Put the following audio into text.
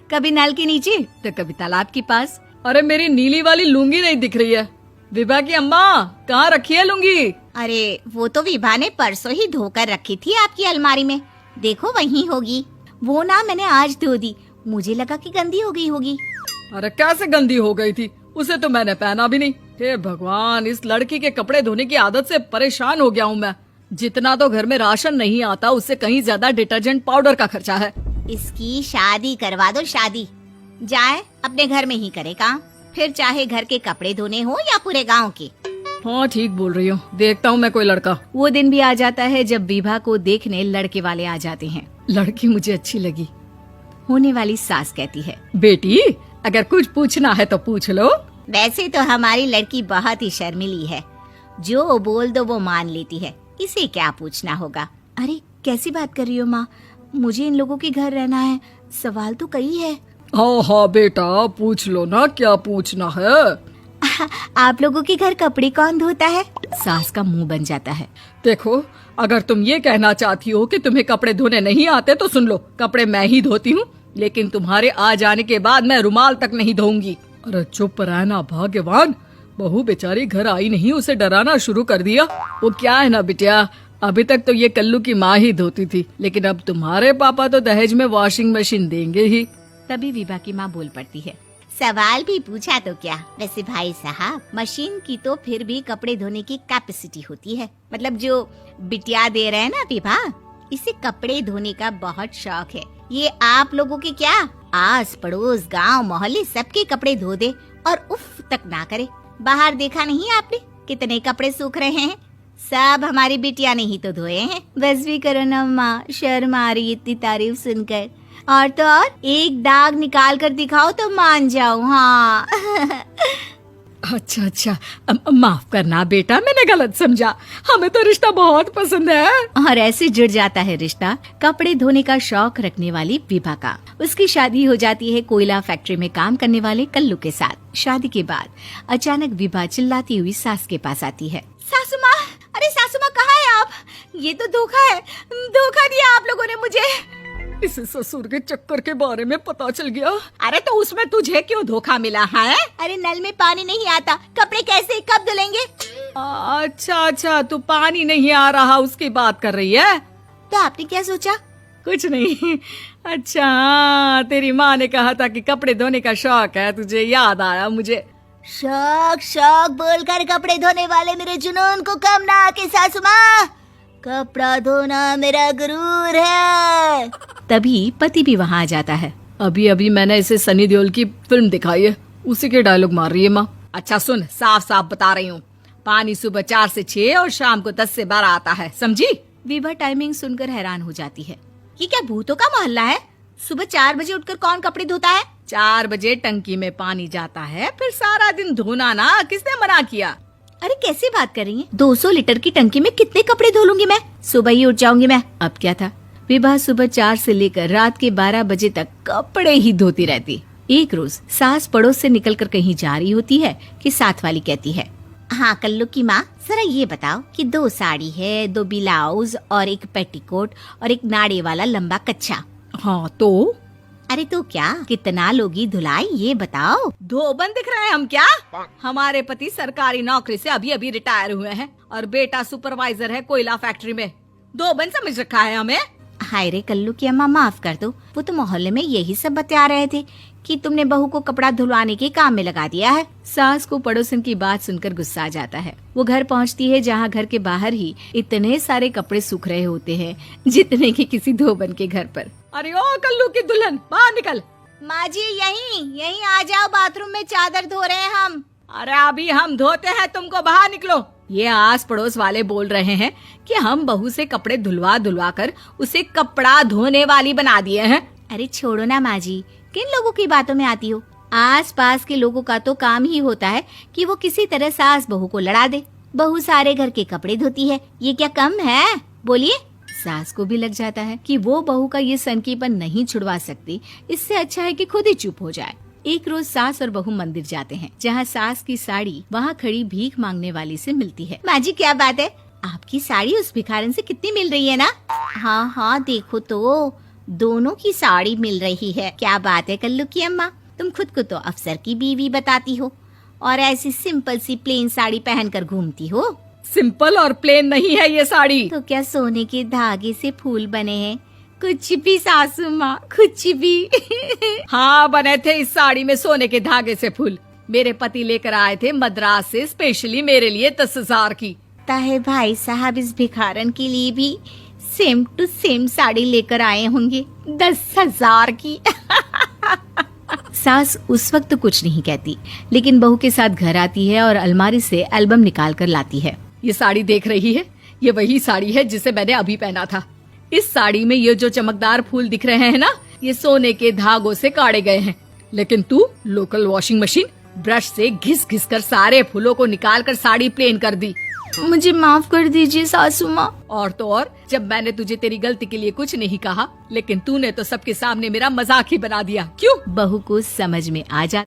कभी नल के नीचे तो कभी तालाब के पास। अरे मेरी नीली वाली लुंगी नहीं दिख रही है। विभा की अम्मा, कहाँ रखी है लुंगी? अरे वो तो विभा ने परसों ही धोकर रखी थी आपकी अलमारी में, देखो वहीं होगी। वो ना मैंने आज धो दी, मुझे लगा कि गंदी हो गई होगी। अरे कैसे गंदी हो गई थी, उसे तो मैंने पहना भी नहीं। हे भगवान, इस लड़की के कपड़े धोने की आदत से परेशान हो गया हूँ मैं। जितना तो घर में राशन नहीं आता, उससे कहीं ज्यादा डिटर्जेंट पाउडर का खर्चा है। इसकी शादी करवा दो, शादी जाए अपने घर में ही करे काम, फिर चाहे घर के कपड़े धोने हो या पूरे गांव के। हाँ ठीक बोल रही हूँ, देखता हूँ मैं कोई लड़का। वो दिन भी आ जाता है जब विभा को देखने लड़के वाले आ जाते हैं। लड़की मुझे अच्छी लगी। होने वाली सास कहती है, बेटी अगर कुछ पूछना है तो पूछ लो। वैसे तो हमारी लड़की बहुत ही शर्मिली है, जो बोल दो वो मान लेती है, इसे क्या पूछना होगा। अरे कैसी बात कर रही हो माँ, मुझे इन लोगों के घर रहना है, सवाल तो कई है। हाँ हाँ बेटा, पूछ लो ना, क्या पूछना है। आप लोगों के घर कपड़े कौन धोता है? सास का मुंह बन जाता है। देखो, अगर तुम ये कहना चाहती हो कि तुम्हें कपड़े धोने नहीं आते तो सुन लो, कपड़े मैं ही धोती हूँ, लेकिन तुम्हारे आ जाने के बाद मैं रुमाल तक नहीं धोऊंगी। अरे चुप रहना भाग्यवान, बहू बेचारी घर आई नहीं, उसे डराना शुरू कर दिया। वो क्या है ना बिटिया, अभी तक तो ये कल्लू की माँ ही धोती थी, लेकिन अब तुम्हारे पापा तो दहेज में वॉशिंग मशीन देंगे ही। तभी विभा की माँ बोल पड़ती है, सवाल भी पूछा तो क्या। वैसे भाई साहब, मशीन की तो फिर भी कपड़े धोने की कैपेसिटी होती है, मतलब जो बिटिया दे रहे हैं ना विभा, इसे कपड़े धोने का बहुत शौक है। ये आप लोगों के क्या, आस पड़ोस गांव मोहल्ले सबके कपड़े धो दे और उफ तक ना करे। बाहर देखा नहीं आपने कितने कपड़े सूख रहे हैं, सब हमारी बिटिया ने ही तो धोए हैं। बस भी करो ना माँ, शर्म आ रही इतनी तारीफ सुनकर। और तो और एक दाग निकाल कर दिखाओ तो मान जाओ। हाँ अच्छा अच्छा, माफ करना बेटा, मैंने गलत समझा, हमें तो रिश्ता बहुत पसंद है। और ऐसे जुड़ जाता है रिश्ता कपड़े धोने का शौक रखने वाली विभा का। उसकी शादी हो जाती है कोयला फैक्ट्री में काम करने वाले कल्लू के साथ। शादी के बाद अचानक विभा चिल्लाती हुई सास के पास आती है। सासू माँ, अरे सासू माँ कहाँ है आप? ये तो धोखा है, धोखा दिया आप लोगों ने मुझे। इसे ससुर के चक्कर के बारे में पता चल गया। अरे तो उसमें तुझे क्यों धोखा मिला है? अरे नल में पानी नहीं आता, कपड़े कैसे कब धुलेंगे? अच्छा अच्छा, तू पानी नहीं आ रहा उसकी बात कर रही है। तो आपने क्या सोचा? कुछ नहीं। अच्छा हाँ, तेरी माँ ने कहा था कि कपड़े धोने का शौक है तुझे, याद आया मुझे। शौक शौक बोलकर कपड़े धोने वाले मेरे जुनून को कम ना आके सासू माँ, कपड़ा धोना मेरा गुरूर है। तभी पति भी वहाँ आ जाता है। अभी अभी मैंने इसे सनी देओल की फिल्म दिखाई है, उसी के डायलॉग मार रही है माँ। अच्छा सुन, साफ साफ बता रही हूँ, पानी सुबह 4 से 6 और शाम को 10 से 12 आता है, समझी? विभा टाइमिंग सुनकर हैरान हो जाती है। ये क्या भूतों का मोहल्ला है? सुबह 4 बजे उठकर कौन कपड़े धोता है? 4 बजे टंकी में पानी जाता है, फिर सारा दिन धोना ना, किसने मना किया? अरे कैसी बात कर रही हैं? 200 लीटर की टंकी में कितने कपड़े धो लूंगी मैं, सुबह ही उठ जाऊंगी मैं। अब क्या था, विभा सुबह 4 से लेकर रात के 12 बजे तक कपड़े ही धोती रहती। एक रोज सास पड़ोस से निकलकर कहीं जा रही होती है कि साथ वाली कहती है, हाँ कल्लू की माँ, जरा ये बताओ कि 2 साड़ी है, 2 ब्लाउज और एक पेटीकोट और एक नाड़े वाला लंबा कच्छा। हाँ तो? अरे तो क्या, कितना लोगी धुलाई ये बताओ। धोबन दिख रहे हैं हम क्या? हमारे पति सरकारी नौकरी से अभी अभी रिटायर हुए हैं और बेटा सुपरवाइजर है कोयला फैक्ट्री में। धोबन समझ रखा है हमें। हाय रे कल्लू की अम्मा, माफ कर दो, वो तो मोहल्ले में यही सब बता रहे थे कि तुमने बहू को कपड़ा धुलवाने के काम में लगा दिया है। सास को पड़ोसन की बात सुनकर गुस्सा आ जाता है। वो घर पहुंचती है जहां घर के बाहर ही इतने सारे कपड़े सूख रहे होते हैं जितने कि किसी धोबन के घर पर। अरे ओ कल्लू की दुल्हन, बाहर निकल। माँ जी यहीं आ जाओ, बाथरूम में चादर धो रहे हैं हम। अरे अभी हम धोते हैं, तुमको बाहर निकलो। ये आस पड़ोस वाले बोल रहे हैं कि हम बहू से कपड़े धुलवा धुलवा कर उसे कपड़ा धोने वाली बना दिए हैं। अरे छोड़ो ना माँ जी, किन लोगों की बातों में आती हो? आस पास के लोगों का तो काम ही होता है कि वो किसी तरह सास बहू को लड़ा दे। बहू सारे घर के कपड़े धोती है, ये क्या कम है? बोलिए। सास को भी लग जाता है कि वो बहू का ये सनकीपन नहीं छुड़वा सकती, इससे अच्छा है कि खुद ही चुप हो जाए। एक रोज सास और बहू मंदिर जाते हैं, जहाँ सास की साड़ी वहाँ खड़ी भीख मांगने वाली से मिलती है। माँ जी क्या बात है, आपकी साड़ी उस भिखारन से कितनी मिल रही है ना? हाँ हाँ देखो तो, दोनों की साड़ी मिल रही है। क्या बात है कल्लू की अम्मा, तुम खुद को तो अफसर की बीवी बताती हो और ऐसी सिंपल सी प्लेन साड़ी पहनकर घूमती हो। सिंपल और प्लेन नहीं है ये साड़ी। तो क्या सोने के धागे से फूल बने हैं? कुछ भी सासू माँ, कुछ भी। हाँ, बने थे इस साड़ी में सोने के धागे से फूल। मेरे पति लेकर आए थे मद्रास से स्पेशली मेरे लिए 10,000 की। ताहे भाई साहब इस भिखारन के लिए भी सेम टू सेम साड़ी लेकर आए होंगे 10,000 की। सास उस वक्त तो कुछ नहीं कहती, लेकिन बहू के साथ घर आती है और अलमारी से एल्बम निकाल कर लाती है। ये साड़ी देख रही है, ये वही साड़ी है जिसे मैंने अभी पहना था। इस साड़ी में ये जो चमकदार फूल दिख रहे हैं ना, ये सोने के धागों से काढ़े गए हैं। लेकिन तू लोकल वॉशिंग मशीन ब्रश से घिस घिस कर सारे फूलों को निकाल कर साड़ी प्लेन कर दी। मुझे माफ कर दीजिए सासू माँ। और तो और, जब मैंने तुझे तेरी गलती के लिए कुछ नहीं कहा, लेकिन तूने तो सबके सामने मेरा मजाक ही बना दिया। क्यों? बहू को समझ में आ जाता